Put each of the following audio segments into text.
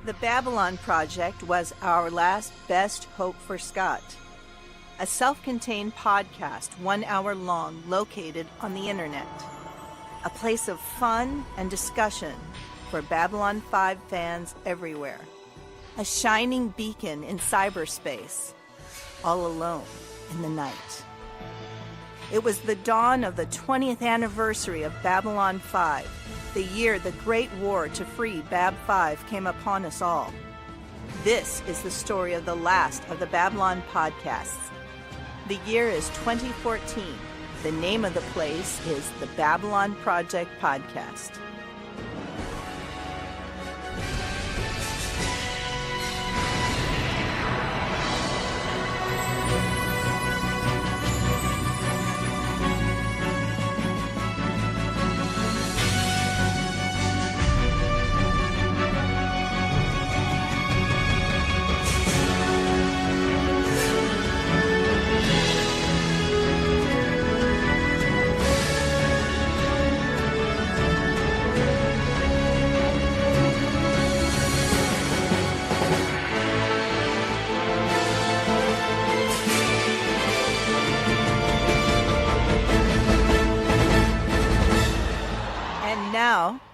The Babylon Project was our last best hope for Scott. A self-contained podcast, 1 hour long, located on the internet. A place of fun and discussion for Babylon 5 fans everywhere. A shining beacon in cyberspace, all alone in the night. It was the dawn of the 20th anniversary of Babylon 5, the year the Great War to free Bab 5 came upon us all. This is the story of the last of the Babylon podcasts. The year is 2014. The name of the place is the Babylon Project Podcast.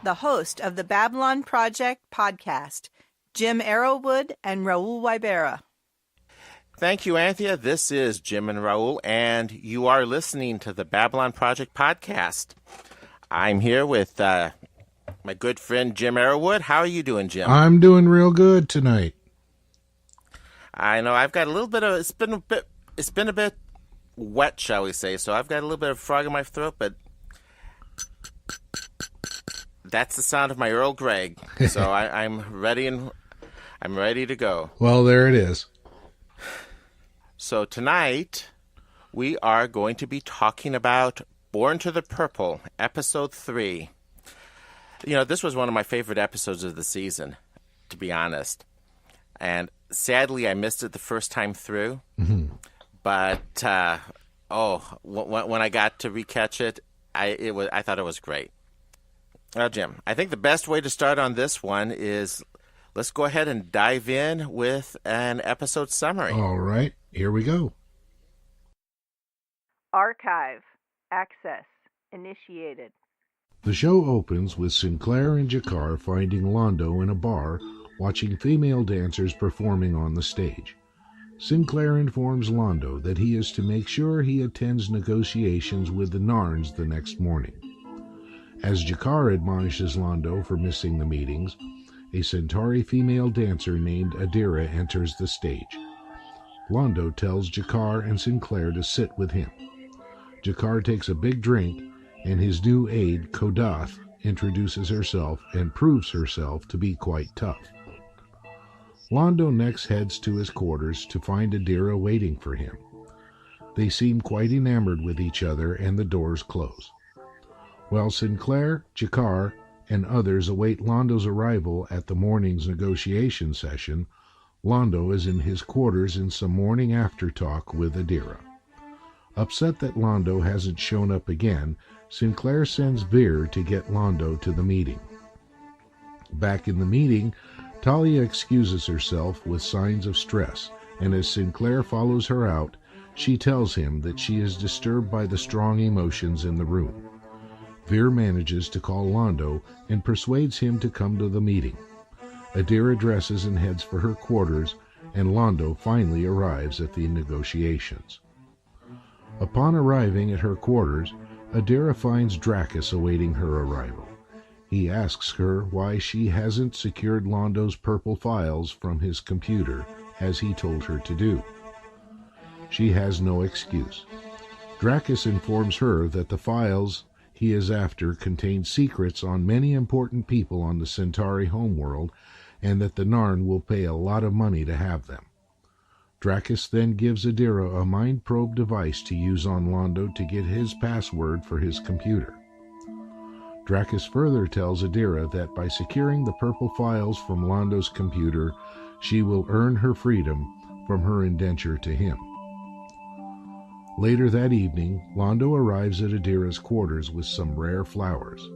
The host of the Babylon Project podcast, Jim Arrowwood and Raul Wybera. Thank you, Anthea. This is Jim and Raul, and you are listening to the Babylon Project podcast. I'm here with my good friend Jim Arrowwood. How are you doing, Jim? I'm doing real good tonight. I know I've got a little bit of it's been a bit wet, shall we say? So I've got a little bit of frog in my throat, but that's the sound of my Earl Grey. So I'm ready to go. Well, there it is. So tonight we are going to be talking about Born to the Purple, episode 3. You know, this was one of my favorite episodes of the season, to be honest. And sadly, I missed it the first time through. Mm-hmm. But when I got to recatch it, I thought it was great. Well, Jim, I think the best way to start on this one is let's go ahead and dive in with an episode summary. All right, here we go. Archive. Access. Initiated. The show opens with Sinclair and Jakar finding Londo in a bar watching female dancers performing on the stage. Sinclair informs Londo that he is to make sure he attends negotiations with the Narns the next morning. As Jakar admonishes Londo for missing the meetings, a Centauri female dancer named Adira enters the stage. Londo tells Jakar and Sinclair to sit with him. Jakar takes a big drink, and his new aide, Kodath, introduces herself and proves herself to be quite tough. Londo next heads to his quarters to find Adira waiting for him. They seem quite enamored with each other, and the doors close. While Sinclair, Jakar, and others await Londo's arrival at the morning's negotiation session, Londo is in his quarters in some morning after-talk with Adira. Upset that Londo hasn't shown up again, Sinclair sends Veer to get Londo to the meeting. Back in the meeting, Talia excuses herself with signs of stress, and as Sinclair follows her out, she tells him that she is disturbed by the strong emotions in the room. Veer manages to call Londo and persuades him to come to the meeting. Adira dresses and heads for her quarters, and Londo finally arrives at the negotiations. Upon arriving at her quarters, Adira finds Dracus awaiting her arrival. He asks her why she hasn't secured Londo's purple files from his computer, as he told her to do. She has no excuse. Dracus informs her that the files he is after contain secrets on many important people on the Centauri homeworld, and that the Narn will pay a lot of money to have them. Dracus then gives Adira a mind probe device to use on Londo to get his password for his computer. Dracus further tells Adira that by securing the purple files from Londo's computer, she will earn her freedom from her indenture to him. Later that evening, Londo arrives at Adira's quarters with some rare flowers.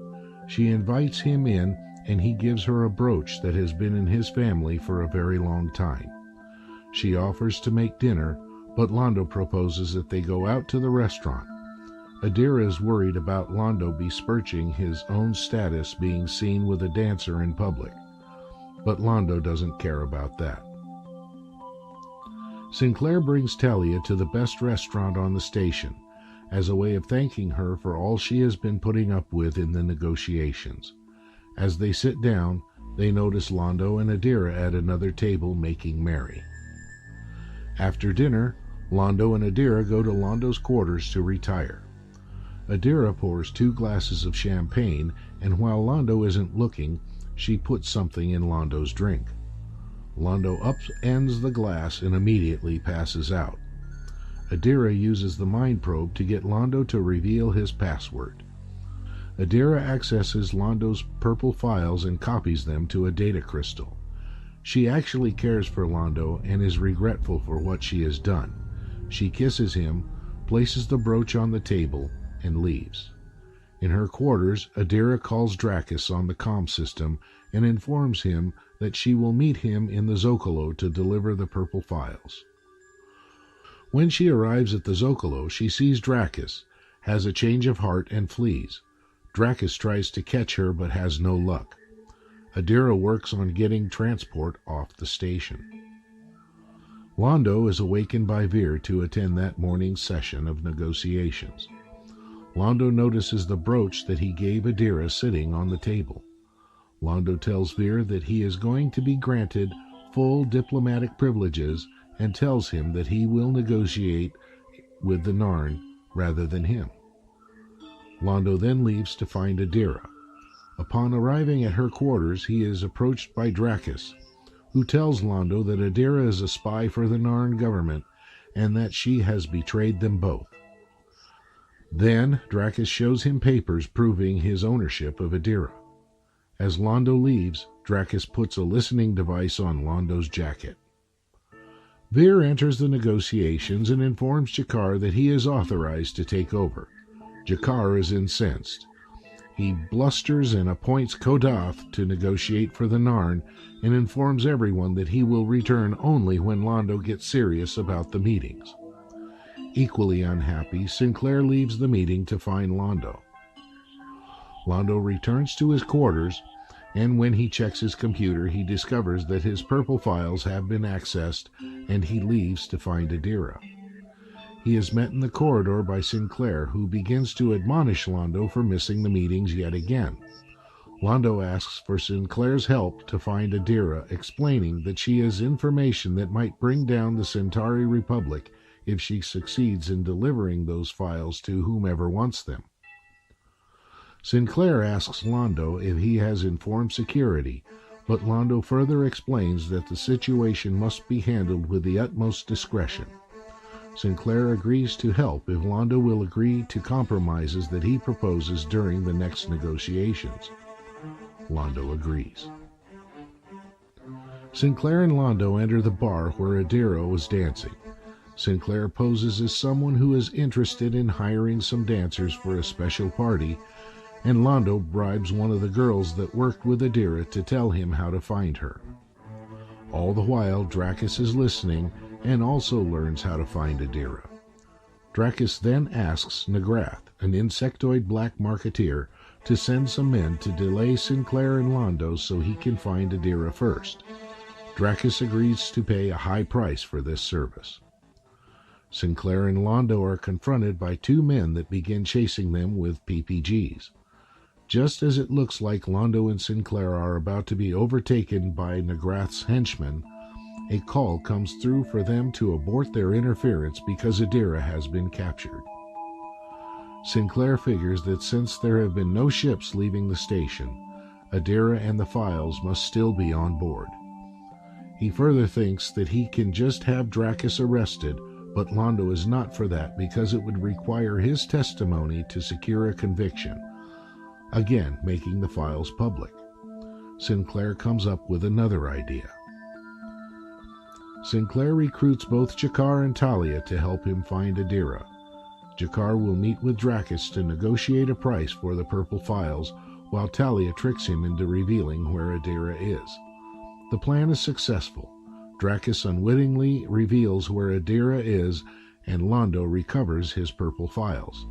She invites him in and he gives her a brooch that has been in his family for a very long time. She offers to make dinner, but Londo proposes that they go out to the restaurant. Adira is worried about Londo besmirching his own status being seen with a dancer in public, but Londo doesn't care about that. Sinclair brings Talia to the best restaurant on the station as a way of thanking her for all she has been putting up with in the negotiations. As they sit down, they notice Londo and Adira at another table making merry. After dinner, Londo and Adira go to Londo's quarters to retire. Adira pours 2 glasses of champagne, and while Londo isn't looking, she puts something in Londo's drink. Londo upends the glass and immediately passes out. Adira uses the mind probe to get Londo to reveal his password. Adira accesses Londo's purple files and copies them to a data crystal. She actually cares for Londo and is regretful for what she has done. She kisses him, places the brooch on the table, and leaves. In her quarters, Adira calls Dracus on the comm system and informs him that she will meet him in the Zocalo to deliver the purple files. When she arrives at the Zocalo, she sees Dracus, has a change of heart, and flees. Dracus tries to catch her but has no luck. Adira works on getting transport off the station. Londo is awakened by Veer to attend that morning's session of negotiations. Londo notices the brooch that he gave Adira sitting on the table. Londo tells Veer that he is going to be granted full diplomatic privileges and tells him that he will negotiate with the Narn rather than him. Londo then leaves to find Adira. Upon arriving at her quarters, he is approached by Dracus, who tells Londo that Adira is a spy for the Narn government and that she has betrayed them both. Then Dracus shows him papers proving his ownership of Adira. As Londo leaves, Dracus puts a listening device on Londo's jacket. Veer enters the negotiations and informs Jakar that he is authorized to take over. Jakar is incensed. He blusters and appoints Kodath to negotiate for the Narn and informs everyone that he will return only when Londo gets serious about the meetings. Equally unhappy, Sinclair leaves the meeting to find Londo. Londo returns to his quarters, and when he checks his computer, he discovers that his purple files have been accessed, and he leaves to find Adira. He is met in the corridor by Sinclair, who begins to admonish Londo for missing the meetings yet again. Londo asks for Sinclair's help to find Adira, explaining that she has information that might bring down the Centauri Republic if she succeeds in delivering those files to whomever wants them. Sinclair asks Londo if he has informed security, but Londo further explains that the situation must be handled with the utmost discretion. Sinclair agrees to help if Londo will agree to compromises that he proposes during the next negotiations. Londo agrees. Sinclair and Londo enter the bar where Adira was dancing. Sinclair poses as someone who is interested in hiring some dancers for a special party, and Londo bribes one of the girls that worked with Adira to tell him how to find her. All the while, Dracus is listening and also learns how to find Adira. Dracus then asks Nagrath, an insectoid black marketeer, to send some men to delay Sinclair and Londo so he can find Adira first. Dracus agrees to pay a high price for this service. Sinclair and Londo are confronted by 2 men that begin chasing them with PPGs. Just as it looks like Londo and Sinclair are about to be overtaken by Nagrath's henchmen, a call comes through for them to abort their interference because Adira has been captured. Sinclair figures that since there have been no ships leaving the station, Adira and the files must still be on board. He further thinks that he can just have Dracus arrested, but Londo is not for that because it would require his testimony to secure a conviction, again making the files public. Sinclair comes up with another idea. Sinclair recruits both Jakar and Talia to help him find Adira. Jakar will meet with Dracus to negotiate a price for the purple files, while Talia tricks him into revealing where Adira is. The plan is successful. Dracus unwittingly reveals where Adira is, and Londo recovers his purple files.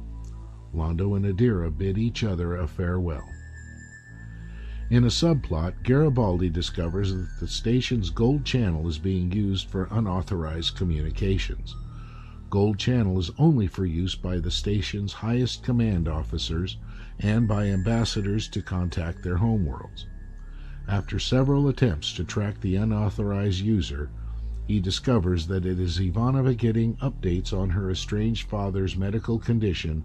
Londo and Adira bid each other a farewell. In a subplot, Garibaldi discovers that the station's Gold Channel is being used for unauthorized communications. Gold Channel is only for use by the station's highest command officers and by ambassadors to contact their homeworlds. After several attempts to track the unauthorized user, he discovers that it is Ivanova getting updates on her estranged father's medical condition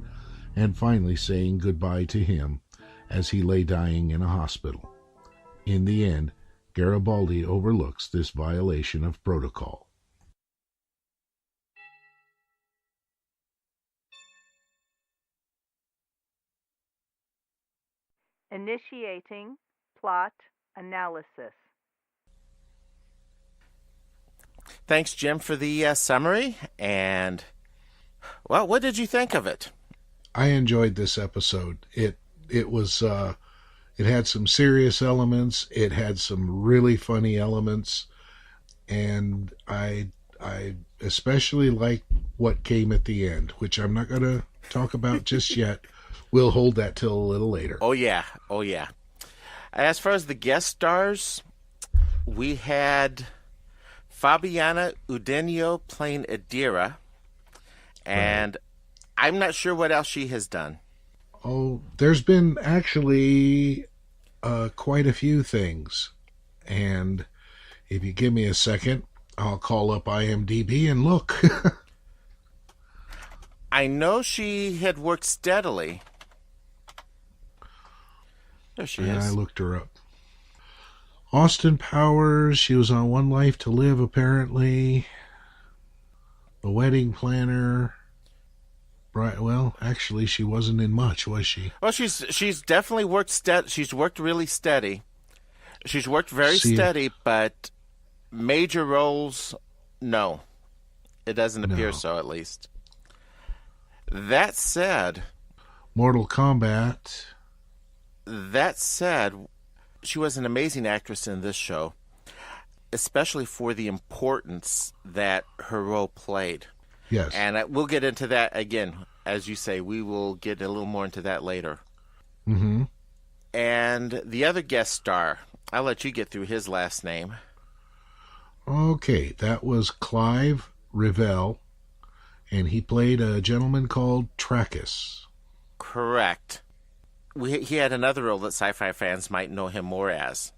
and finally saying goodbye to him as he lay dying in a hospital. In the end, Garibaldi overlooks this violation of protocol. Initiating plot analysis. Thanks, Jim, for the summary. And, well, what did you think of it? I enjoyed this episode. It was it had some serious elements. It had some really funny elements, and I especially liked what came at the end, which I'm not going to talk about just yet. We'll hold that till a little later. Oh yeah. As far as the guest stars, we had Fabiana Udenio playing Adira, and I'm not sure what else she has done. Oh, there's been actually quite a few things. And if you give me a second, I'll call up IMDb and look. I know she had worked steadily. There she is. I looked her up. Austin Powers, she was on One Life to Live, apparently. The Wedding Planner. Right. Well, actually, she wasn't in much, was she? Well, she's definitely worked she's worked really steady. She's worked very steady, but major roles, no. It doesn't appear so, at least. That said, Mortal Kombat. That said, she was an amazing actress in this show, especially for the importance that her role played. Yes. And we'll get into that again. As you say, we will get a little more into that later. Mm-hmm. And the other guest star, I'll let you get through his last name. Okay, that was Clive Revell, and he played a gentleman called Tracus. Correct. He had another role that sci-fi fans might know him more as.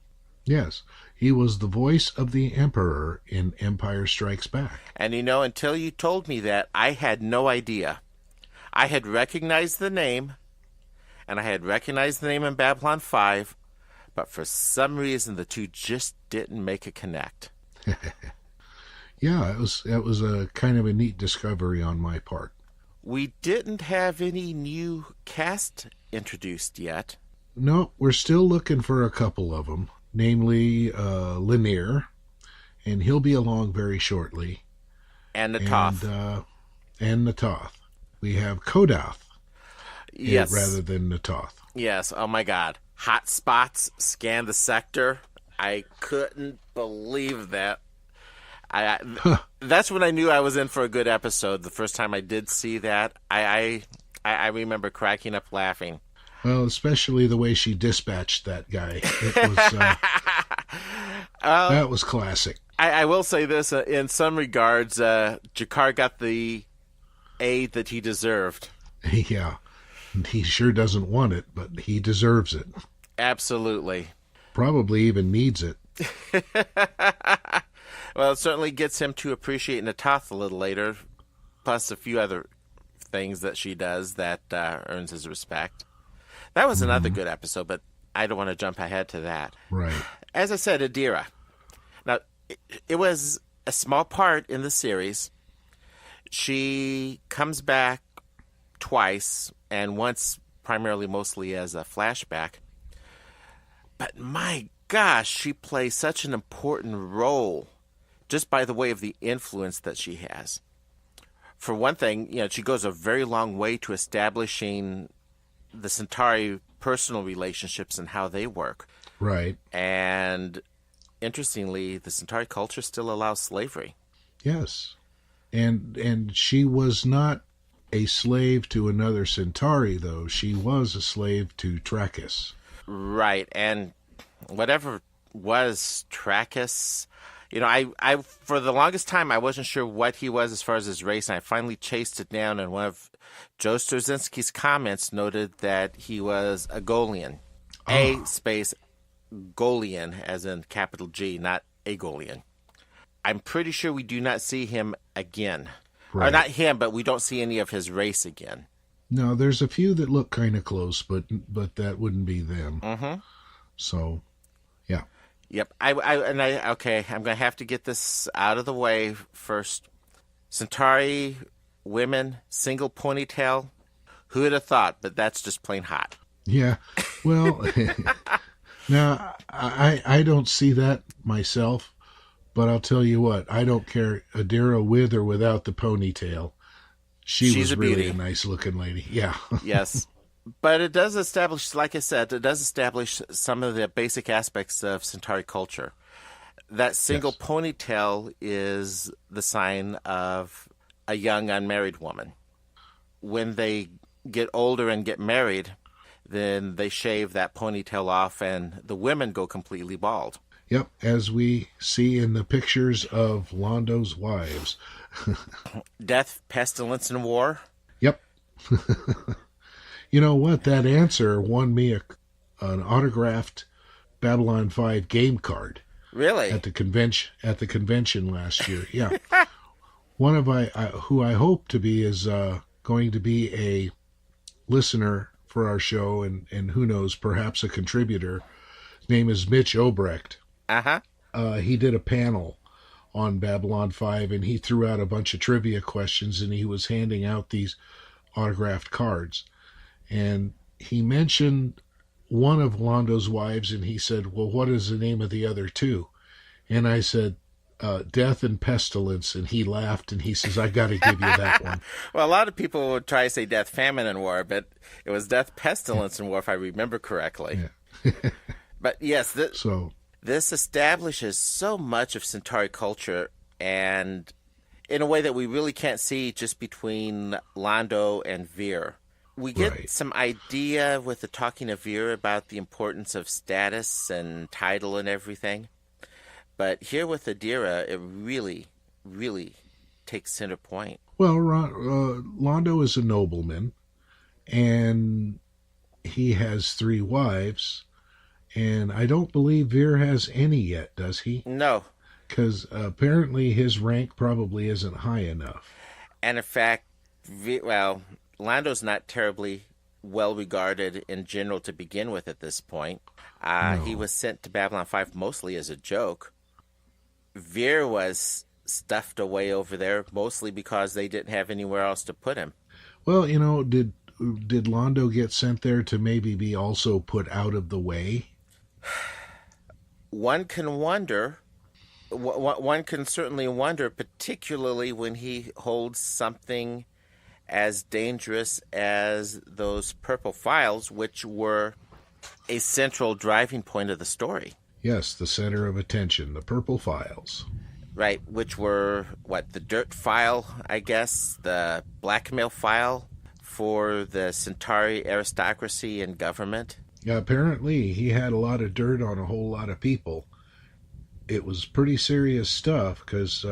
Yes, he was the voice of the Emperor in Empire Strikes Back. And until you told me that, I had no idea. I had recognized the name, and I had recognized the name in Babylon 5, but for some reason the two just didn't make a connect. Yeah, it was a kind of a neat discovery on my part. We didn't have any new cast introduced yet. No, we're still looking for a couple of them. Namely, Lanier, and he'll be along very shortly. And Natoth. And Natoth. We have Kodath. Yes. Rather than Natoth. Yes. Oh my God. Hot spots scan the sector. I couldn't believe that. That's when I knew I was in for a good episode. The first time I did see that, I remember cracking up laughing. Well, especially the way she dispatched that guy. It was that was classic. I will say this: in some regards, Jakar got the aid that he deserved. Yeah, he sure doesn't want it, but he deserves it. Absolutely. Probably even needs it. Well, it certainly gets him to appreciate Natoth a little later, plus a few other things that she does that earns his respect. That was another good episode, but I don't want to jump ahead to that. Right. As I said, Adira. Now, it was a small part in the series. She comes back twice, and once primarily mostly as a flashback. But my gosh, she plays such an important role just by the way of the influence that she has. For one thing, she goes a very long way to establishing the Centauri personal relationships and how they work. Right. And interestingly, the Centauri culture still allows slavery. Yes. And she was not a slave to another Centauri, though. She was a slave to Trachis. Right. And whatever was Trachis, I for the longest time, I wasn't sure what he was as far as his race, and I finally chased it down, and one of Joe Straczynski's comments noted that he was a Golian. A space Golian, as in capital G, not Agolian. I'm pretty sure we do not see him again. Right. Or not him, but we don't see any of his race again. No, there's a few that look kind of close, but that wouldn't be them. Mm-hmm. So, yeah. Yep. Okay, I'm going to have to get this out of the way first. Centauri women, single ponytail. Who would have thought? But that's just plain hot. Yeah. Well, now, I don't see that myself, but I'll tell you what, I don't care, Adira with or without the ponytail. She's was really beauty. a nice looking lady. Yeah. Yes. But it does establish, like I said, it does establish some of the basic aspects of Centauri culture. That single ponytail is the sign of a young unmarried woman. When they get older and get married, then they shave that ponytail off and the women go completely bald. Yep, as we see in the pictures of Londo's wives. Death, pestilence, and war. Yep. You know what? That answer won me an autographed Babylon 5 game card. Really? At the convention last year. Yeah. One of who I hope to be is going to be a listener for our show, and who knows, perhaps a contributor. His name is Mitch Obrecht. Uh-huh. He did a panel on Babylon 5, and he threw out a bunch of trivia questions, and he was handing out these autographed cards. And he mentioned one of Londo's wives, and he said, well, what is the name of the other two? And I said, Death and Pestilence, and he laughed, and he says, I got to give you that one. Well, a lot of people would try to say Death, Famine, and War, but it was Death, Pestilence, and War, if I remember correctly. Yeah. But yes, this establishes so much of Centauri culture, and in a way that we really can't see just between Londo and Vir. We get some idea with the talking of Vir about the importance of status and title and everything. But here with Adira, it really, really takes center point. Well, Londo is a nobleman, and he has 3 wives, and I don't believe Vir has any yet, does he? No. Because apparently his rank probably isn't high enough. And in fact, Lando's not terribly well regarded in general to begin with at this point. No. He was sent to Babylon 5 mostly as a joke. Vir was stuffed away over there mostly because they didn't have anywhere else to put him. Well, did Londo get sent there to maybe be also put out of the way? One can wonder. One can certainly wonder, particularly when he holds something as dangerous as those purple files, which were a central driving point of the story. Yes, the center of attention, the purple files. Right, which were, the dirt file, I guess, the blackmail file for the Centauri aristocracy and government. Yeah, apparently he had a lot of dirt on a whole lot of people. It was pretty serious stuff, because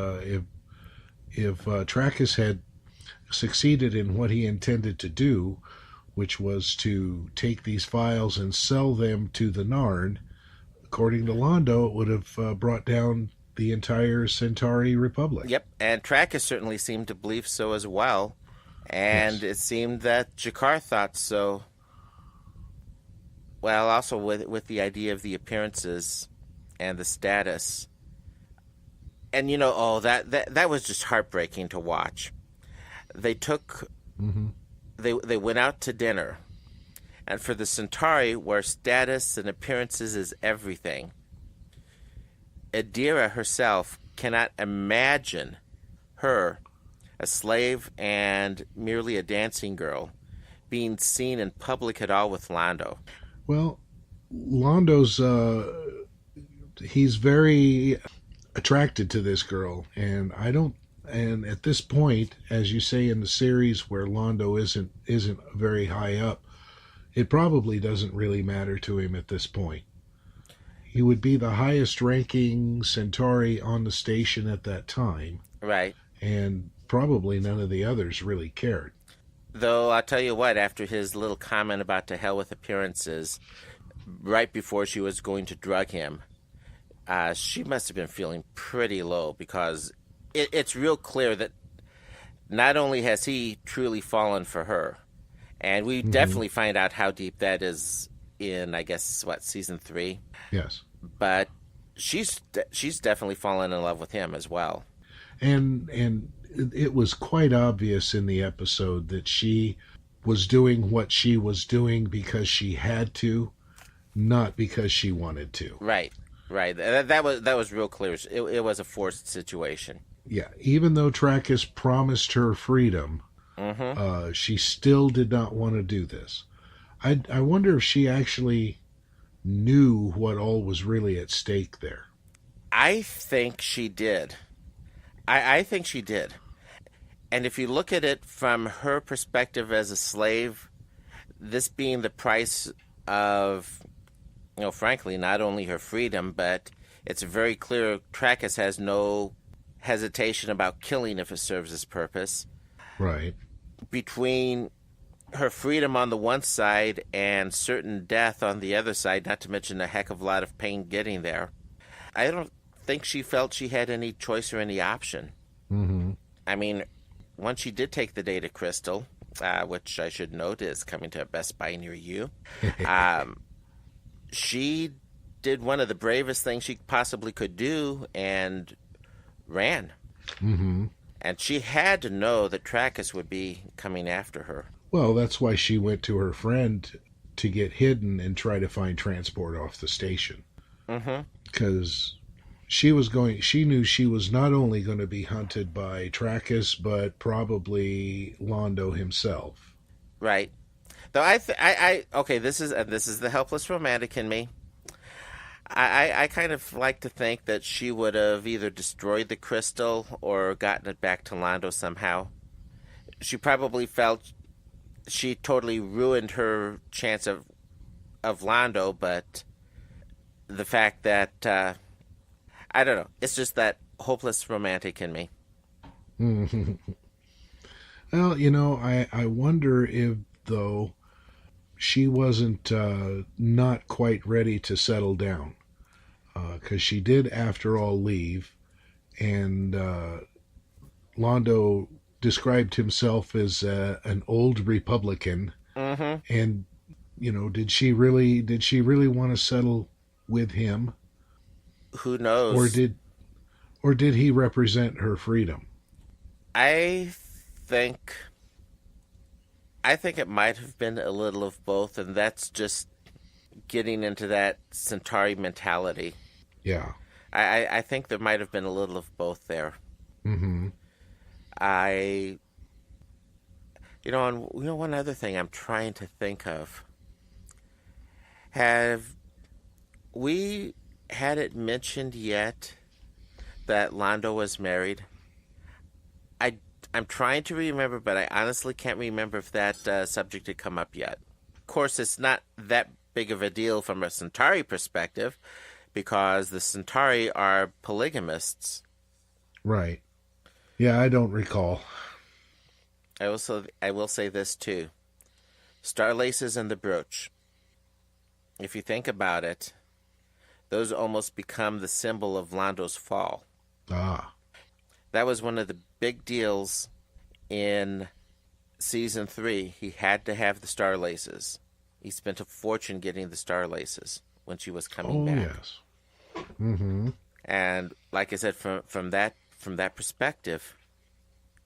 if Trachis had succeeded in what he intended to do, which was to take these files and sell them to the Narn, according to Londo, it would have brought down the entire Centauri Republic. Yep, and Trachis certainly seemed to believe so as well, and It seemed that Jakar thought so. Well, also with the idea of the appearances and the status. And that was just heartbreaking to watch. They took, they went out to dinner, and for the Centauri, where status and appearances is everything, Adira herself cannot imagine her, a slave and merely a dancing girl, being seen in public at all with Londo. Well, Londo's he's very attracted to this girl, and I don't. And at this point, as you say in the series, where Londo isn't very high up, it probably doesn't really matter to him at this point. He would be the highest ranking Centauri on the station at that time, Right. and probably none of the others really cared. Though I'll tell you what, after his little comment about to hell with appearances, right before she was going to drug him, she must have been feeling pretty low, because it's real clear that not only has he truly fallen for her, and we definitely find out how deep that is in, I guess, season 3? Yes. But she's definitely fallen in love with him as well. And it was quite obvious in the episode that she was doing what she was doing because she had to, not because she wanted to. Right. That was real clear. It was a forced situation. Yeah, even though Trachis promised her freedom, she still did not want to do this. I wonder if she actually knew what all was really at stake there. I think she did. I think she did. And if you look at it from her perspective as a slave, this being the price of, frankly, not only her freedom, but it's very clear Trachis has no hesitation about killing if it serves his purpose. Right. Between her freedom on the one side and certain death on the other side, not to mention a heck of a lot of pain getting there, I don't think she felt she had any choice or any option. Mm-hmm. I mean, once she did take the data crystal, which I should note is coming to a Best Buy near you, she did one of the bravest things she possibly could do and ran. Mm-hmm. And she had to know that Trachis would be coming after her. Well, that's why she went to her friend to get hidden and try to find transport off the station. Because she knew she was not only going to be hunted by Trachis, but probably Londo himself. Right. Though okay, this is the helpless romantic in me. I kind of like to think that she would have either destroyed the crystal or gotten it back to Londo somehow. She probably felt she totally ruined her chance of Londo, but the fact that I don't know, it's just that hopeless romantic in me. Well, I wonder if, though, she wasn't not quite ready to settle down, because she did, after all, leave, and Londo described himself as an old Republican, and did she really want to settle with him? Who knows? Or did he represent her freedom? I think it might have been a little of both, and that's just getting into that Centauri mentality. Yeah. I think there might have been a little of both there. Mm-hmm. One other thing I'm trying to think of. Have we had it mentioned yet that Londo was married? I'm trying to remember, but I honestly can't remember if that subject had come up yet. Of course, it's not that big of a deal from a Centauri perspective, because the Centauri are polygamists. Right. Yeah, I don't recall. I will say this too. Star laces and the brooch. If you think about it, those almost become the symbol of Londo's fall. Ah. That was one of the big deals in season 3. He had to have the star laces. He spent a fortune getting the star laces when she was coming back. Oh, yes. Mm-hmm. And like I said, from that perspective,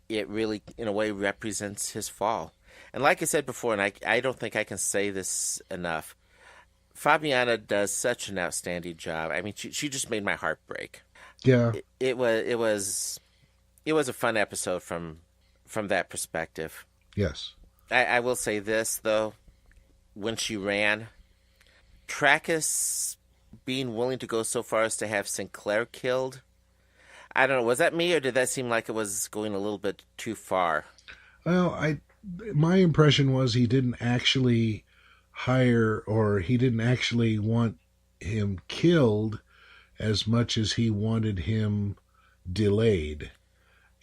it really, in a way, represents his fall. And like I said before, and I don't think I can say this enough, Fabiana does such an outstanding job. I mean, she just made my heart break. Yeah. It was a fun episode from that perspective. Yes. I will say this, though. When she ran, Trackus being willing to go so far as to have Sinclair killed, I don't know, was that me or did that seem like it was going a little bit too far? Well, my impression was he didn't actually hire, or he didn't actually want him killed as much as he wanted him delayed.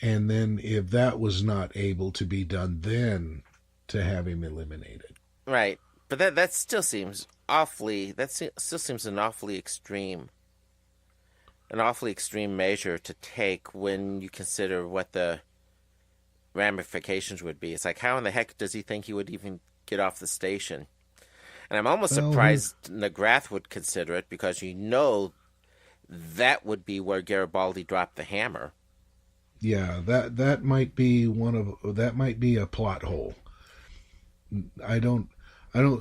And then if that was not able to be done, then to have him eliminated. Right. But that still seems still seems an awfully extreme measure to take when you consider what the ramifications would be. It's like, how in the heck does he think he would even get off the station? And I'm almost surprised McGrath would consider it, because that would be where Garibaldi dropped the hammer. Yeah, that might be a plot hole. I don't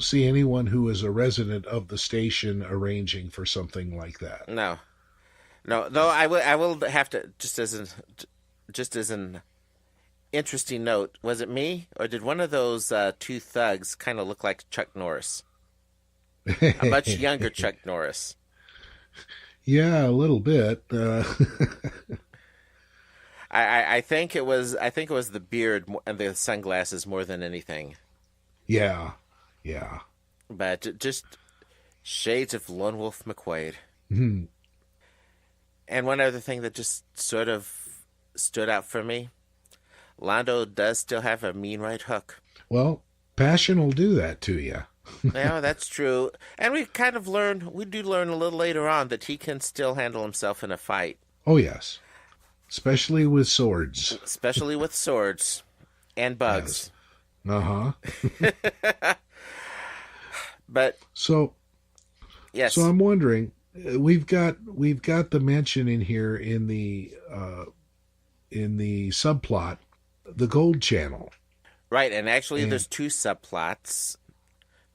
see anyone who is a resident of the station arranging for something like that. No. Though I will have to, just as an interesting note, was it me or did one of those two thugs kind of look like Chuck Norris? A much younger Chuck Norris. Yeah, a little bit. I think it was the beard and the sunglasses more than anything. Yeah. But just shades of Lone Wolf McQuaid. Mm-hmm. And one other thing that just sort of stood out for me, Londo does still have a mean right hook. Well, passion will do that to you. Yeah, that's true. And we do learn a little later on that he can still handle himself in a fight. Oh, yes. Especially with swords. Especially with swords and bugs. Yes. Uh-huh. But yes. So I'm wondering, we've got the mention in here in the subplot, the Gold Channel. Right, and actually there's two subplots.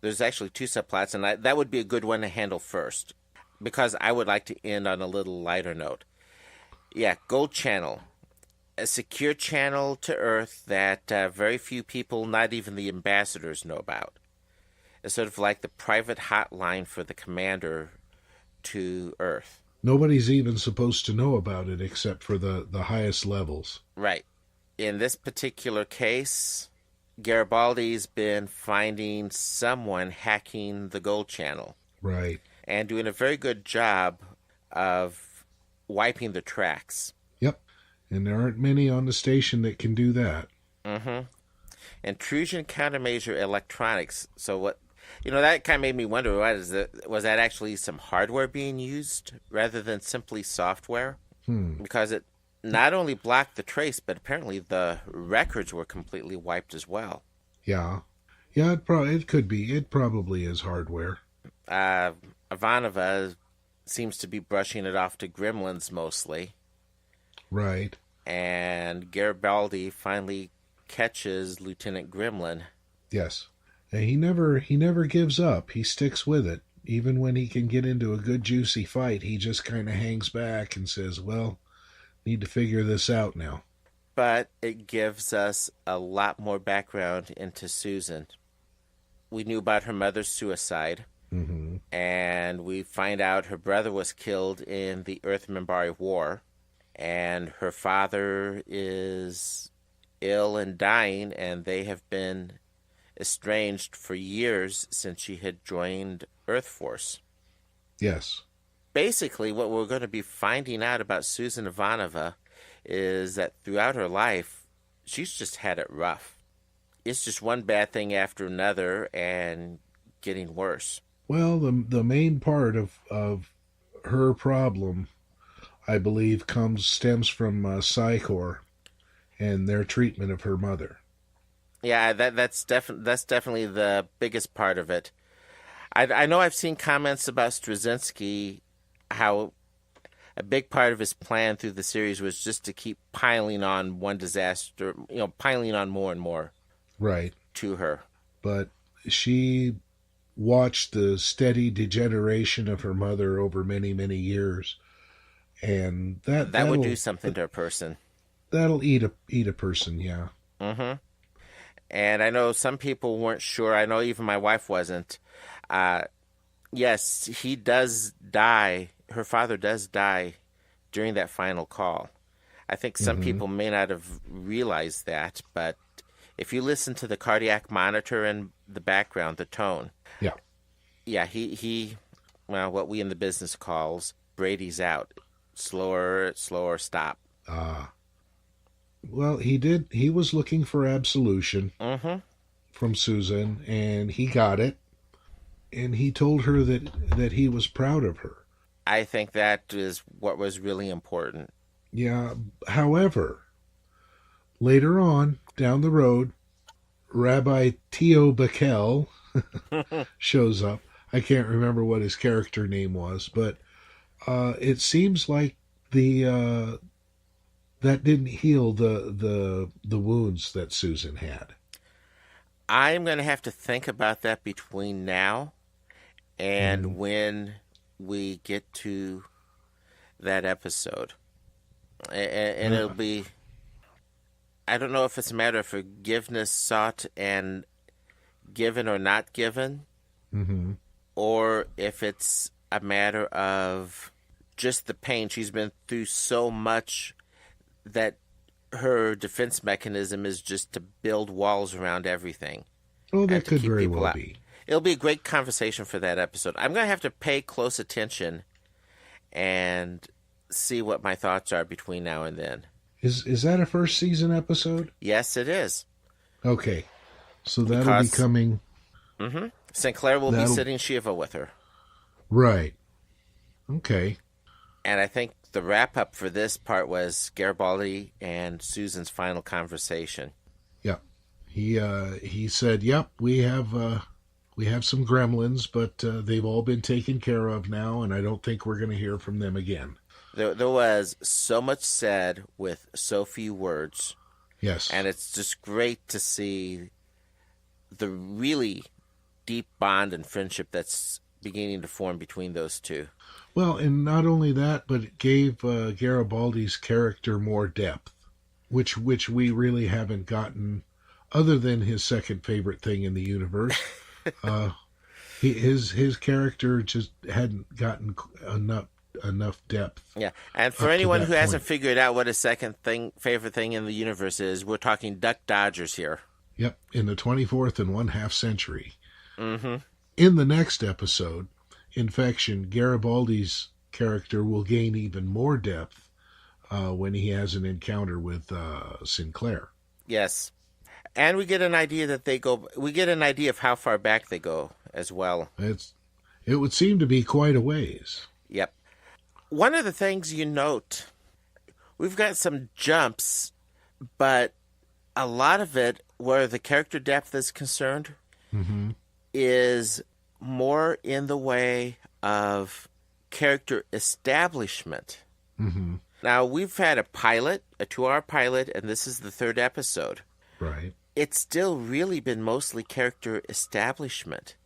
There's actually two subplots, and that would be a good one to handle first, because I would like to end on a little lighter note. Yeah, Gold Channel. A secure channel to Earth that very few people, not even the ambassadors, know about. It's sort of like the private hotline for the commander to Earth. Nobody's even supposed to know about it except for the highest levels. Right. In this particular case, Garibaldi's been finding someone hacking the Gold Channel. Right. And doing a very good job of wiping the tracks. Yep. And there aren't many on the station that can do that. Mm-hmm. Intrusion countermeasure electronics. So what... that kind of made me wonder, was that actually some hardware being used rather than simply software? Because it not only blocked the trace, but apparently the records were completely wiped as well. Yeah. Yeah, it could be. It probably is hardware. Ivanova seems to be brushing it off to gremlins mostly. Right. And Garibaldi finally catches Lieutenant Gremlin. Yes. And he never gives up. He sticks with it. Even when he can get into a good juicy fight, he just kind of hangs back and says, well, need to figure this out now. But it gives us a lot more background into Susan. We knew about her mother's suicide. Mm-hmm. And we find out her brother was killed in the Earth-Minbari War. And her father is ill and dying, and they have been estranged for years since she had joined Earth Force. Yes. Basically, what we're going to be finding out about Susan Ivanova is that throughout her life, she's just had it rough. It's just one bad thing after another and getting worse. Well, the main part of her problem, I believe, stems from Psychor and their treatment of her mother. Yeah, that's definitely the biggest part of it. I know I've seen comments about Straczynski, how a big part of his plan through the series was just to keep piling on one disaster, piling on more and more. Right. To her. But she watched the steady degeneration of her mother over many, many years. And that would do something to a person. That'll eat a person, yeah. Mm-hmm. And I know some people weren't sure. I know even my wife wasn't. Yes, he does die. Her father does die during that final call. I think some people may not have realized that, but if you listen to the cardiac monitor in the background, the tone, Yeah. yeah, he well, what we in the business calls Brady's out. Slower, slower, stop. Well, he was looking for absolution Mm-hmm. from Susan, and he got it. And he told her that he was proud of her. I think that is what was really important. Yeah. However, later on down the road, Rabbi Theo Bakel shows up. I can't remember what his character name was, but it seems like the that didn't heal the wounds that Susan had. I'm going to have to think about that between now and when we get to that episode. And it'll be, I don't know if it's a matter of forgiveness sought and given or not given, or if it's a matter of just the pain. She's been through so much that her defense mechanism is just to build walls around everything. Oh, and that to could keep very people well out. be. It'll be a great conversation for that episode. I'm going to have to pay close attention and see what my thoughts are between now and then. Is that a first season episode? Yes, it is. Okay. So that'll be coming. Sinclair will be sitting Shiva with her. Right. Okay. And I think the wrap-up for this part was Garibaldi and Susan's final conversation. Yep. He said, "Yep, we have some gremlins, but they've all been taken care of now, and I don't think we're going to hear from them again." There was so much said with so few words. Yes. And it's just great to see the really deep bond and friendship that's beginning to form between those two. Well, and not only that, but it gave Garibaldi's character more depth, which we really haven't gotten, other than his second favorite thing in the universe. His character just hadn't gotten enough depth. Yeah, and for anyone who hasn't figured out what his favorite thing in the universe is, we're talking Duck Dodgers here. Yep, in the 24th and 1/2 century. Mm-hmm. In the next episode, Infection, Garibaldi's character will gain even more depth when he has an encounter with Sinclair. Yes, and we get an idea of how far back they go as well. It would seem to be quite a ways. Yep. One of the things you note, we've got some jumps, but a lot of it, where the character depth is concerned, is more in the way of character establishment. Now, we've had a 2-hour pilot, and this is the 3rd episode. Right. It's still really been mostly character establishment.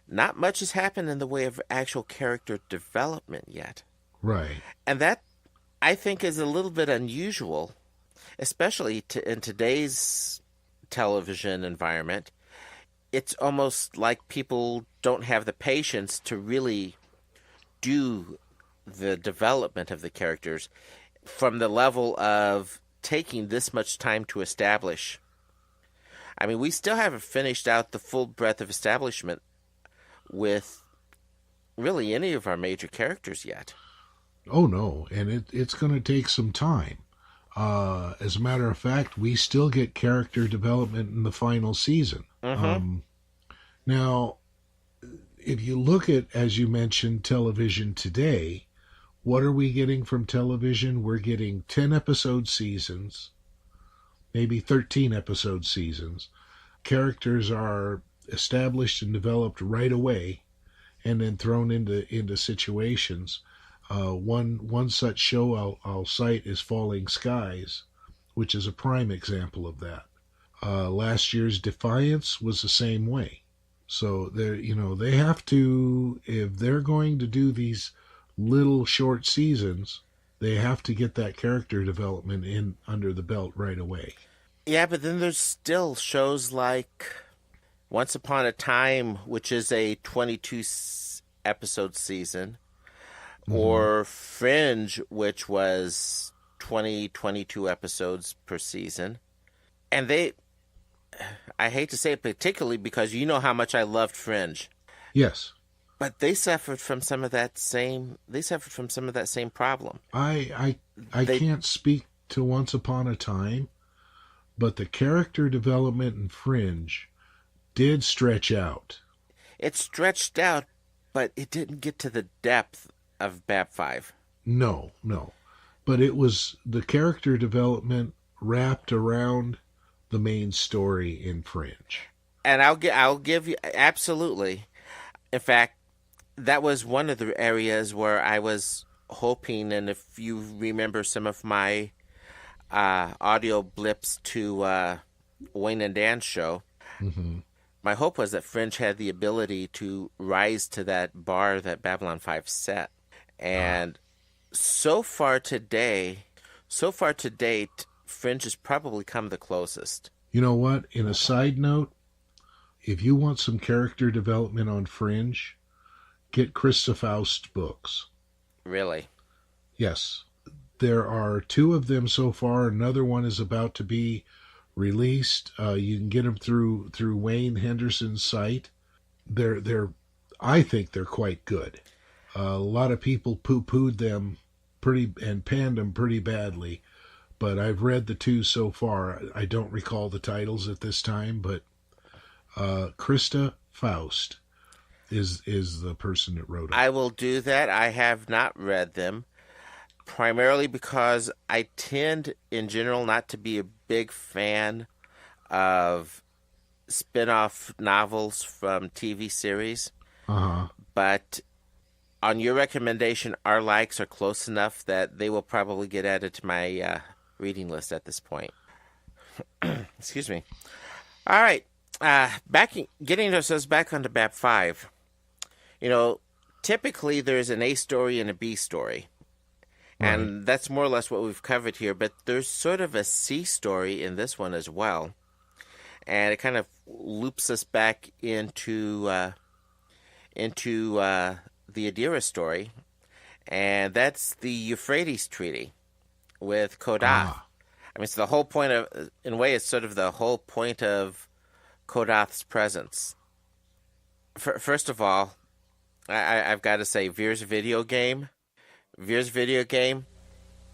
Not much has happened in the way of actual character development yet. Right. And that, I think, is a little bit unusual, especially in today's television environment. It's almost like people don't have the patience to really do the development of the characters from the level of taking this much time to establish. I mean, we still haven't finished out the full breadth of establishment with really any of our major characters yet. Oh, no, and it's going to take some time. As a matter of fact, we still get character development in the final season. Now, if you look at, as you mentioned, television today, what are we getting from television? We're getting 10-episode seasons, maybe 13-episode seasons. Characters are established and developed right away and then thrown into situations. One such show I'll cite is Falling Skies, which is a prime example of that. Last year's Defiance was the same way. So they have to, if they're going to do these little short seasons, they have to get that character development in under the belt right away. Yeah, but then there's still shows like Once Upon a Time, which is a 22 episode season, Hmm. or Fringe, which was 22 episodes per season. And I hate to say it particularly because you know how much I loved Fringe, Yes. but they suffered from some of that same problem. I They can't speak to Once Upon a Time, but the character development in Fringe did stretch out. It stretched out, but it didn't get to the depth of BAP 5. No, no. But it was the character development wrapped around the main story in Fringe. And I'll give you absolutely. In fact, that was one of the areas where I was hoping, and if you remember some of my audio blips to Wayne and Dan's show, Hmm. my hope was that Fringe had the ability to rise to that bar that Babylon 5 set. And so far to date, Fringe has probably come the closest. You know what? In a side note, if you want some character development on Fringe, get Krista Faust's books. Really. Yes. There are two of them so far. Another one is about to be released. You can get them through Wayne Henderson's site. I think they're quite good. A lot of people poo-pooed them and panned them pretty badly, but I've read the two so far. I don't recall the titles at this time, but Krista Faust is the person that wrote them. I will do that. I have not read them, primarily because I tend, in general, not to be a big fan of spin-off novels from TV series. Uh-huh. But on your recommendation, our likes are close enough that they will probably get added to my reading list at this point. Excuse me. All right. Getting ourselves back onto BAP 5. Typically there's an A story and a B story. And that's more or less what we've covered here, but there's sort of a C story in this one as well. And it kind of loops us back into the Adira story. And that's the Euphrates Treaty with Kodath. Ah. I mean, it's the whole point of, in a way, it's sort of the whole point of Kodath's presence. First of all, I've got to say, Veer's video game,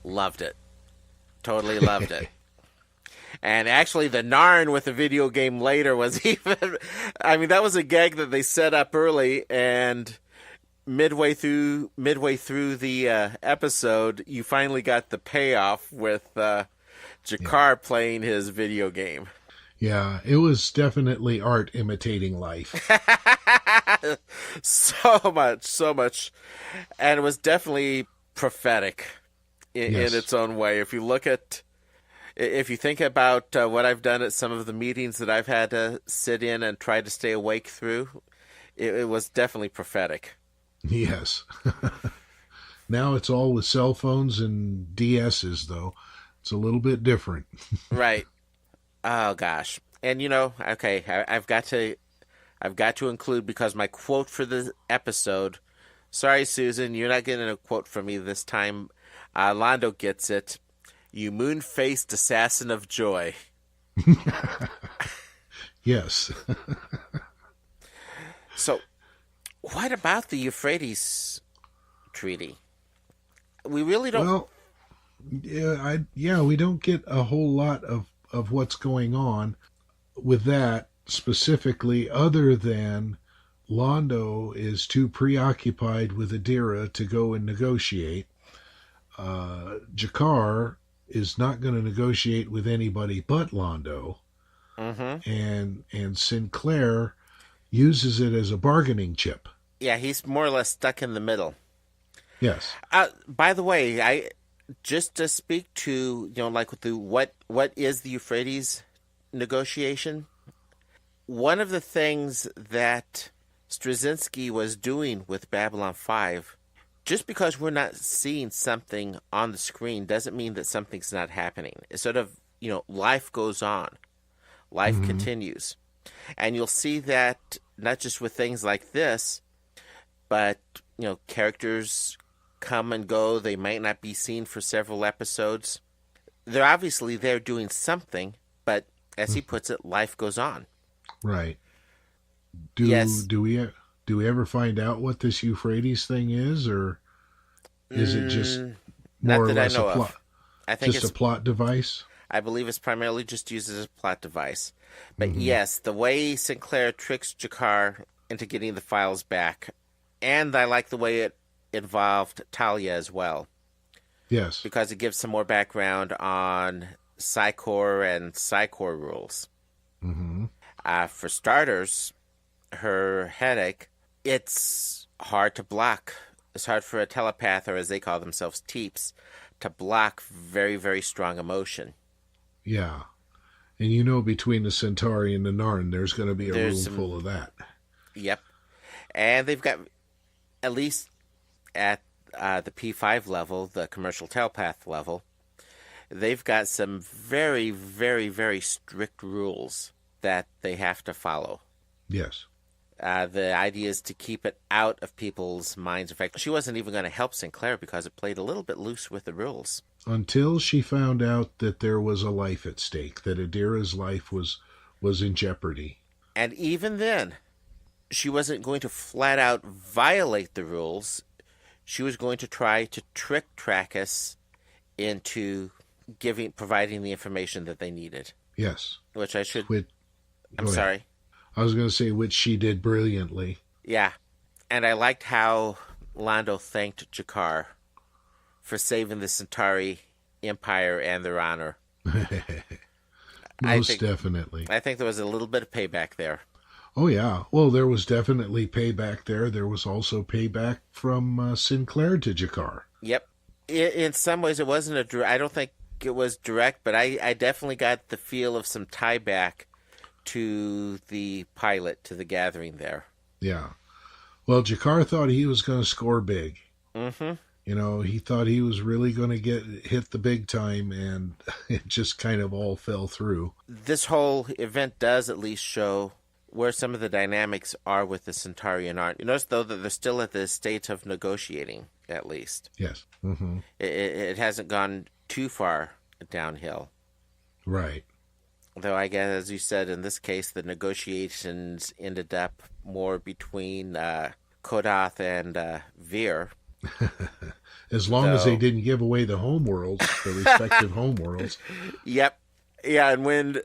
loved it. Totally loved it. And actually, the Narn with the video game later was even, I mean, that was a gag that they set up early, and midway through the episode, you finally got the payoff with Jakar playing his video game. Yeah, it was definitely art imitating life. So much. And it was definitely prophetic in its own way. If you think about what I've done at some of the meetings that I've had to sit in and try to stay awake through, it was definitely prophetic. Yes. Now it's all with cell phones and DSs, though. It's a little bit different. Right. Oh gosh. And okay, I've got to include, because my quote for the episode. Sorry, Susan, you're not getting a quote from me this time. Londo gets it. You moon-faced assassin of joy. Yes. So, what about the Euphrates Treaty? We really don't. Well, we don't get a whole lot of what's going on with that specifically, other than Londo is too preoccupied with Adira to go and negotiate. Jakar is not going to negotiate with anybody but Londo. Mm-hmm. And Sinclair uses it as a bargaining chip. Yeah, he's more or less stuck in the middle. Yes. By the way, I just to speak to like with the what is the Euphrates negotiation? One of the things that Straczynski was doing with Babylon 5, just because we're not seeing something on the screen doesn't mean that something's not happening. It's sort of life goes on. Life continues. And you'll see that not just with things like this, but, characters come and go. They might not be seen for several episodes. They're obviously there doing something, but as he puts it, life goes on. Right. Yes. Do we ever find out what this Euphrates thing is, or is it just Not more or that I less know a plot? of. I think Just it's a plot device? I believe it's primarily just used as a plot device. But yes, the way Sinclair tricks Jakar into getting the files back, and I like the way it involved Talia as well, Yes. because it gives some more background on Psycor and Psycor rules. For starters, her headache, it's hard to block. It's hard for a telepath, or as they call themselves, teeps, to block very, very strong emotion. Yeah. And between the Centauri and the Narn, there's going to be a room full of that. Yep. And they've got, at least at the P5 level, the commercial telepath level, they've got some very, very, very strict rules that they have to follow. Yes. The idea is to keep it out of people's minds. In fact, she wasn't even going to help Sinclair because it played a little bit loose with the rules. Until she found out that there was a life at stake, that Adira's life was in jeopardy. And even then, she wasn't going to flat out violate the rules. She was going to try to trick Trackus into providing the information that they needed. Yes. Which I should... Which, I'm sorry. I was going to say, which she did brilliantly. Yeah. And I liked how Londo thanked Jakar for saving the Centauri Empire and their honor. Most definitely. I think there was a little bit of payback there. Oh, yeah. Well, there was definitely payback there. There was also payback from Sinclair to Jakar. Yep. In some ways, it wasn't I don't think it was direct, but I definitely got the feel of some tie back to the pilot, to the gathering there. Yeah. Well, Jakar thought he was going to score big. Mm-hmm. He thought he was really going to hit the big time, and it just kind of all fell through. This whole event does at least show where some of the dynamics are with the Centaurian art. You notice, though, that they're still at the state of negotiating, at least. Yes. Mm-hmm. It hasn't gone too far downhill. Right. Though I guess, as you said, in this case, the negotiations ended up more between Kodath and Veer. As long as they didn't give away the homeworlds, the respective homeworlds. Yep. Yeah, and when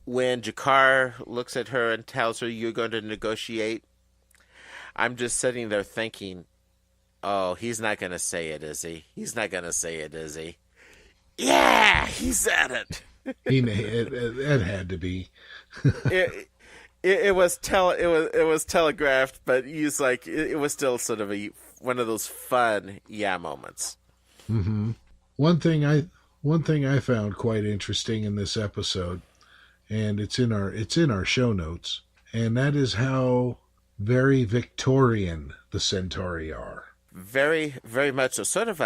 Jakar looks at her and tells her you're going to negotiate, I'm just sitting there thinking, oh, he's not going to say it, is he? He's not going to say it, is he? Yeah, he said it. It had to be. It was telegraphed, but he's like, it was still sort of one of those fun moments. Mm-hmm. One thing I found quite interesting in this episode, and it's in our show notes, and that is how very Victorian the Centauri are. Very, very much so. Sort of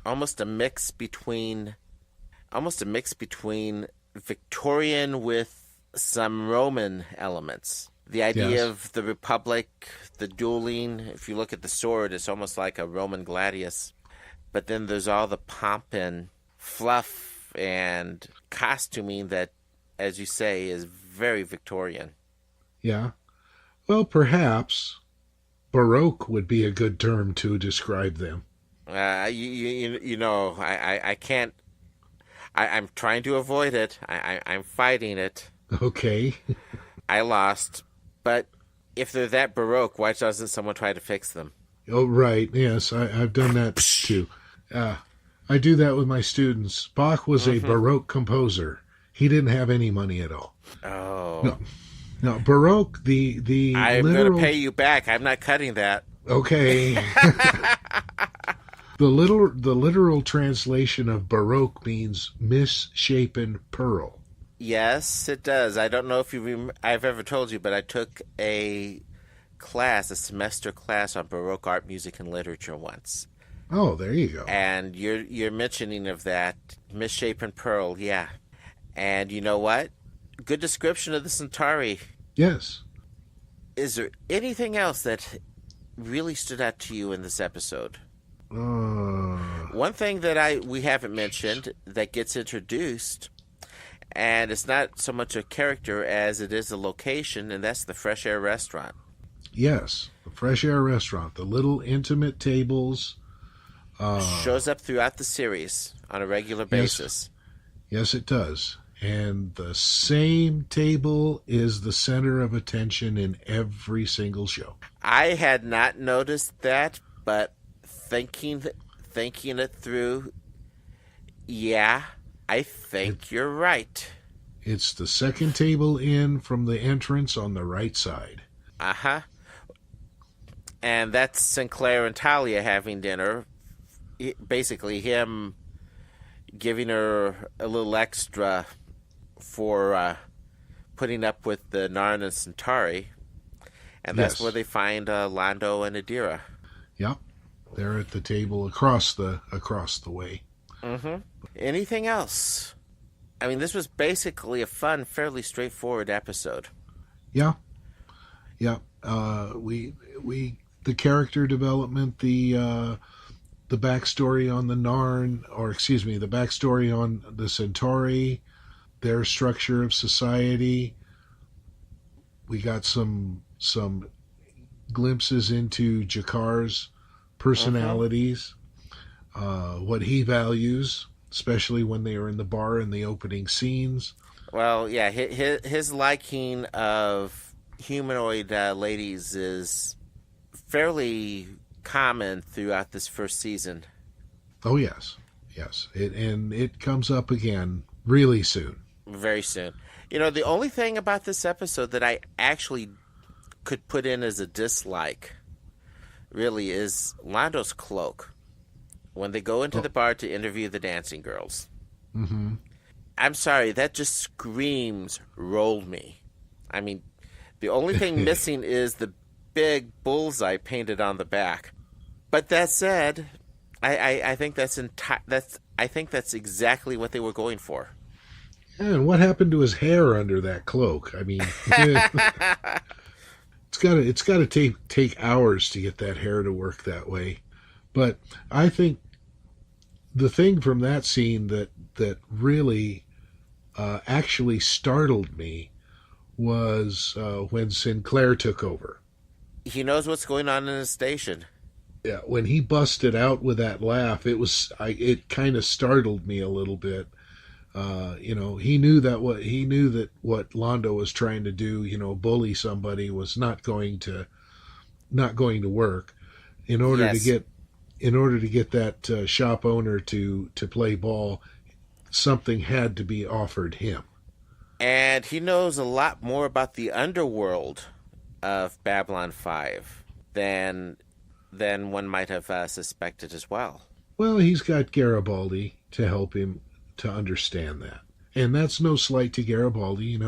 almost a mix between Victorian with some Roman elements. The idea of the Republic, the dueling, if you look at the sword, it's almost like a Roman gladius. But then there's all the pomp and fluff and costuming that, as you say, is very Victorian. Yeah. Well, perhaps Baroque would be a good term to describe them. I can't. I'm trying to avoid it. I'm fighting it. Okay. I lost. But if they're that Baroque, why doesn't someone try to fix them? Oh, right. Yes, I've done that too. I do that with my students. Bach was a Baroque composer. He didn't have any money at all. Oh. No, Baroque, the I'm literal... going to pay you back. I'm not cutting that. Okay. The literal translation of Baroque means misshapen pearl. Yes, it does. I don't know if I've ever told you, but I took a semester class on Baroque art, music, and literature once. Oh, there you go. And you're mentioning of that misshapen pearl, yeah. And you know what? Good description of the Centauri. Yes. Is there anything else that really stood out to you in this episode? One thing that we haven't mentioned that gets introduced, and it's not so much a character as it is a location, and that's the Fresh Air Restaurant. Yes, the Fresh Air Restaurant. The little intimate tables. Shows up throughout the series on a regular basis. Yes, it does. And the same table is the center of attention in every single show. I had not noticed that, but thinking it through, yeah, I think you're right. It's the second table in from the entrance on the right side. Uh-huh. And that's Sinclair and Talia having dinner. Basically him giving her a little extra for putting up with the Narn and Centauri. And that's where they find Londo and Adira. Yep. They're at the table across the way. Mm-hmm. Anything else? I mean, this was basically a fun, fairly straightforward episode. Yeah. Yeah. We the character development, the backstory on the Narn, the backstory on the Centauri, their structure of society. We got some glimpses into Jakar's personalities, what he values, especially when they are in the bar in the opening scenes. Well, yeah, his liking of humanoid ladies is fairly common throughout this first season. Oh, yes. Yes. It comes up again really soon. Very soon. You know, the only thing about this episode that I actually could put in as a dislike really is Londo's cloak. When they go into the bar to interview the dancing girls. Mm-hmm. I'm sorry, that just screams roll me. I mean, the only thing missing is the big bullseye painted on the back. But that said, I think I think that's exactly what they were going for. And what happened to his hair under that cloak? I mean, it's got to take hours to get that hair to work that way. But I think the thing from that scene that really actually startled me was when Sinclair took over. He knows what's going on in his station. Yeah, when he busted out with that laugh, it kind of startled me a little bit. He knew that what Londo was trying to do, bully somebody, was not going to work. In order to get that shop owner to play ball, something had to be offered him. And he knows a lot more about the underworld of Babylon 5 than one might have suspected as well. Well, he's got Garibaldi to help him to understand that. And that's no slight to Garibaldi,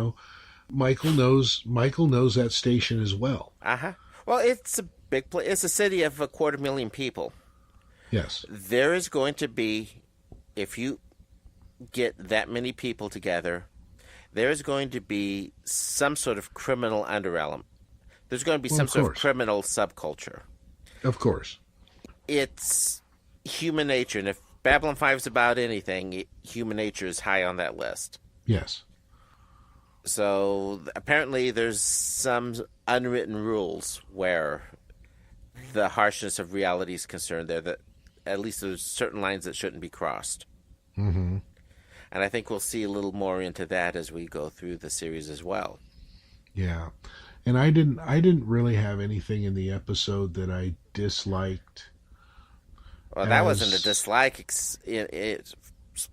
Michael knows that station as well. Uh-huh. Well, it's a big place. It's a city of 250,000 people. Yes. There is going to be, if you get that many people together, there is going to be some sort of criminal underelement. There's going to be some sort of criminal subculture. Of course. It's human nature, and if Babylon 5 is about anything, human nature is high on that list. Yes. So apparently there's some unwritten rules where the harshness of reality is concerned there, that at least there's certain lines that shouldn't be crossed. Mm-hmm. And I think we'll see a little more into that as we go through the series as well. Yeah. And I didn't really have anything in the episode that I disliked. Well, that wasn't a dislike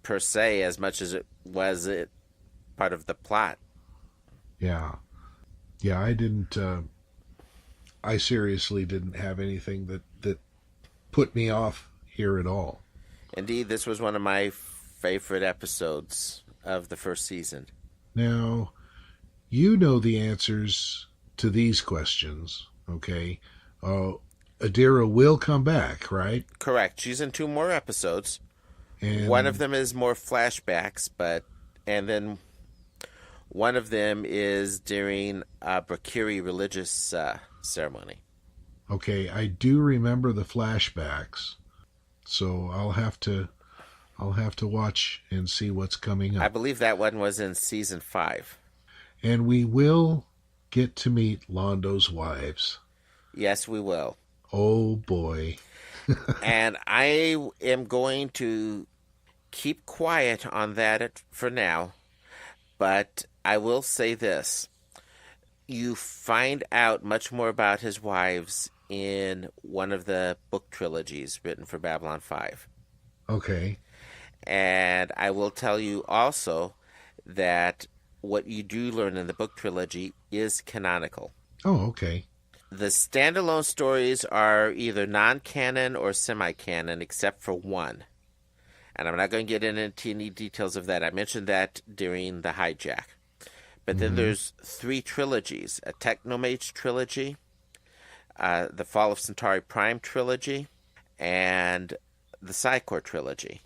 per se as much as it was part of the plot. Yeah. Yeah, I didn't... I seriously didn't have anything that put me off here at all. Indeed, this was one of my favorite episodes of the first season. Now, you know the answers to these questions, okay? Adira will come back, right? Correct. She's in 2 more episodes. And One of them is more flashbacks, and then one of them is during a Brakiri religious ceremony. okay, I do remember the flashbacks, so I'll have to watch and see what's coming up. I believe that one was in season 5. And we will get to meet Londo's wives. Yes, we will. Oh boy. And I am going to keep quiet on that for now, but I will say this. You find out much more about his wives in one of the book trilogies written for Babylon 5. Okay. And I will tell you also that what you do learn in the book trilogy is canonical. Oh, okay. The standalone stories are either non-canon or semi-canon, except for one. And I'm not going to get into any details of that. I mentioned that during the hijack. But then there's 3 trilogies. A Technomage trilogy, the Fall of Centauri Prime trilogy, and the Psychor trilogy.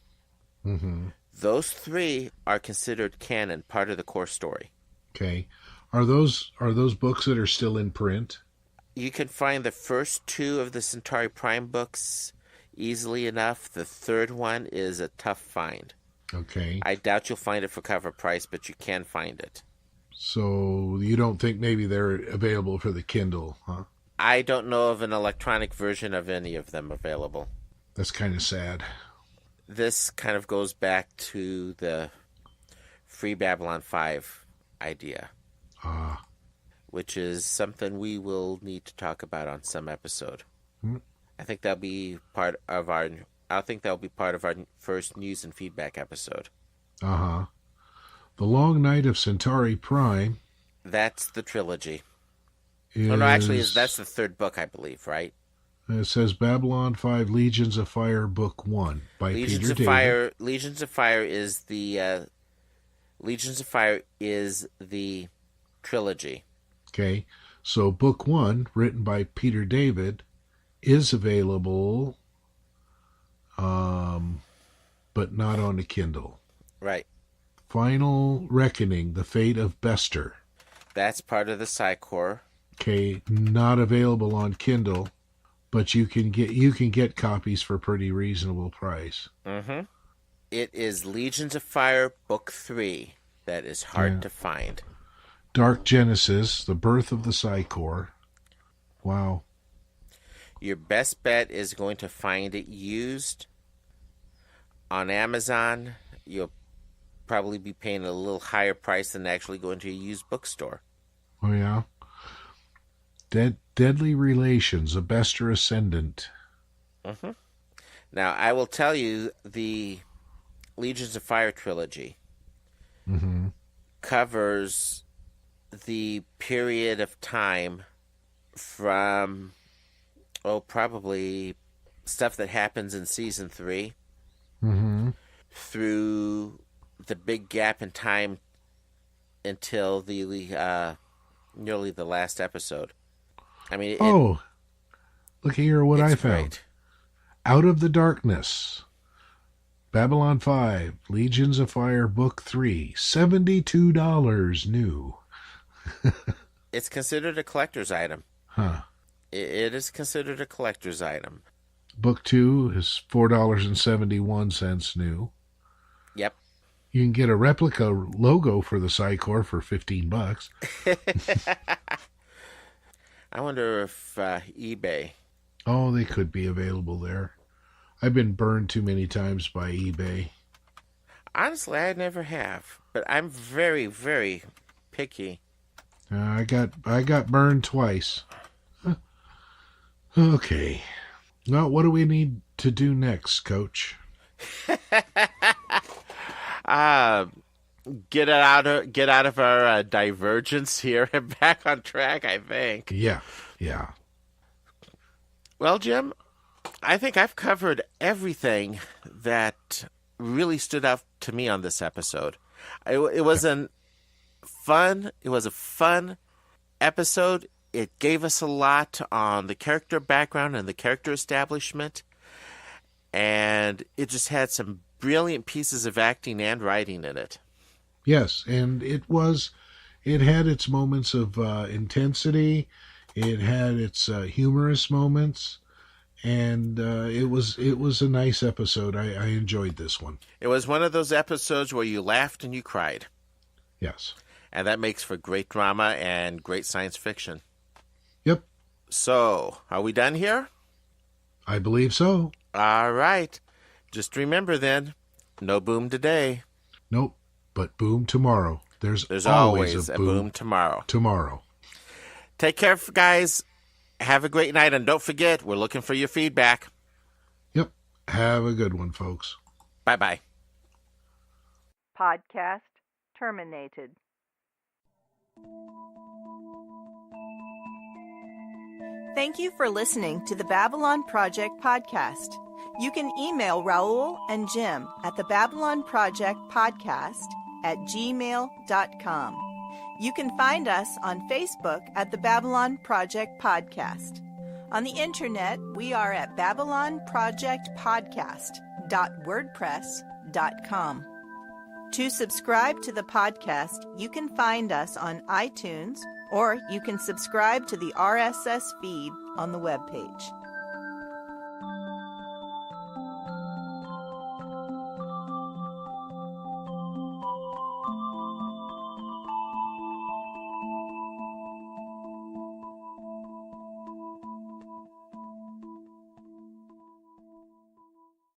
Mm-hmm. Those 3 are considered canon, part of the core story. Okay. Are those books that are still in print? You can find the first 2 of the Centauri Prime books easily enough. The 3rd one is a tough find. Okay. I doubt you'll find it for cover price, but you can find it. So you don't think maybe they're available for the Kindle, huh? I don't know of an electronic version of any of them available. That's kind of sad. This kind of goes back to the Free Babylon 5 idea. Which is something we will need to talk about on some episode. I think that'll be part of our first news and feedback episode. The Long Night of Centauri Prime. That's the trilogy. Is, oh no, actually, that's the 3rd book, I believe, right? It says Babylon 5 Legions of Fire Book 1 by Legions Peter of David. Fire. Legions of Fire is the trilogy. Okay, so Book 1, written by Peter David, is available, but not on the Kindle. Right. Final Reckoning, The Fate of Bester. That's part of the Psychor. Okay, not available on Kindle, but you can get copies for a pretty reasonable price. Mm-hmm. It is Legions of Fire Book 3 that is hard to find. Dark Genesis, The Birth of the Psychor. Wow. Your best bet is going to find it used on Amazon. You'll probably be paying a little higher price than actually going to a used bookstore. Oh, yeah. Deadly Relations, A Bester Ascendant. Mm-hmm. Now, I will tell you, the Legions of Fire trilogy covers the period of time from, probably stuff that happens in season 3 through the big gap in time until the nearly the last episode. I mean, look here what I found. Great. Out of the Darkness, Babylon 5, Legions of Fire, Book 3, $72 new. It's considered a collector's item. Huh. It is considered a collector's item. Book 2 is $4.71 new. Yep. You can get a replica logo for the Psychor for $15. I wonder if eBay. Oh, they could be available there. I've been burned too many times by eBay. Honestly, I never have, but I'm very, very picky. I got burned twice. Huh. Okay. Well, what do we need to do next, Coach? Get out of our divergence here and back on track, I think. Yeah. Well, Jim, I think I've covered everything that really stood out to me on this episode. It was a fun episode. It gave us a lot on the character background and the character establishment. And it just had some brilliant pieces of acting and writing in it. Yes, and it had its moments of intensity. It had its humorous moments, and it was a nice episode. I enjoyed this one. It was one of those episodes where you laughed and you cried. Yes. And that makes for great drama and great science fiction. Yep. So, are we done here? I believe so. All right. Just remember then, no boom today. Nope, but boom tomorrow. There's always a boom tomorrow. Tomorrow. Take care, guys. Have a great night, and don't forget, we're looking for your feedback. Yep. Have a good one, folks. Bye-bye. Podcast terminated. Thank you for listening to the Babylon Project podcast. You can email Raul and Jim at the Babylon Project podcast at gmail.com. You can find us on Facebook at the Babylon Project Podcast. On the internet, we are at babylonprojectpodcast.wordpress.com. To subscribe to the podcast, you can find us on iTunes, or you can subscribe to the RSS feed on the webpage.